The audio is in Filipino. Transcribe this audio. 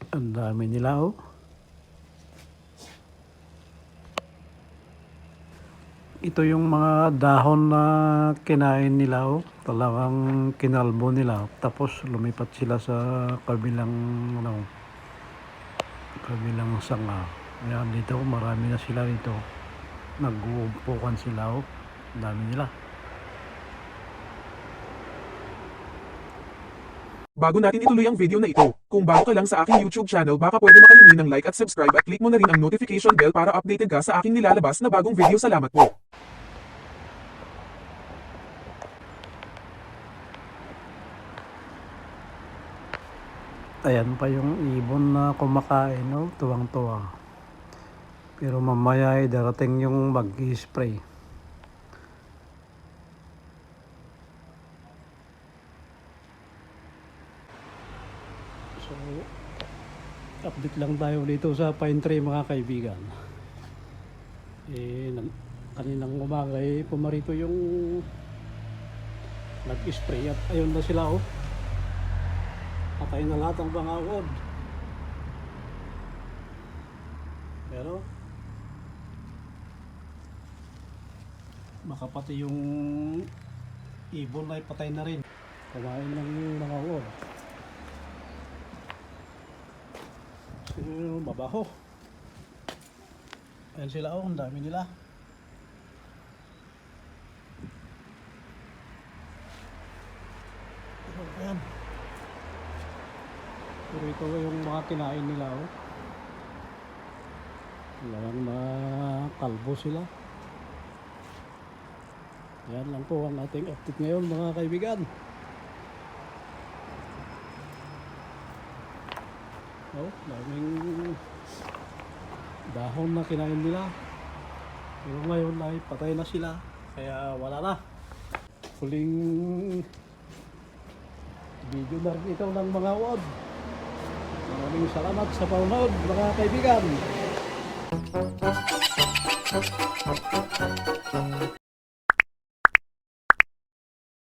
Ang dami nila oh. Ito yung mga dahon na kinain nila oh. Talagang kinalbo nila. Tapos lumipat sila sa kabilang ano, kabilang sanga. Ayan dito, marami na sila dito. Nag-uumpukan sila oh. Ang dami nila. Bago natin ituloy ang video na ito, kung bago ka lang sa aking YouTube channel baka pwede makahingi ng like at subscribe at click mo na rin ang notification bell para updated ka sa aking nilalabas na bagong video. Salamat po. Ayan pa yung ibon na kumakain no, tuwang-tuwa. Pero mamaya ay darating yung mag-i-spray. So, update lang tayo dito sa pine tree mga kaibigan. Kaninang umaga pumarito yung nag-spray at ayun na sila oh. Patay na lahat ang mga wood. Pero baka pati yung ibon ay patay na rin. Kumain ng mga wood. So, mabaho. Ayan sila oh, ang dami nila. Ayan. Pero ito yung mga kinain nila oh. Talagang kalbo sila. Yan lang po ang ating update ngayon mga kaibigan. Oh, daming dahon na kinain nila. Pero ngayon ay patay na sila. Kaya wala na. Huling video na rin ito ng mga wod. Maraming salamat sa panonood mga kaibigan.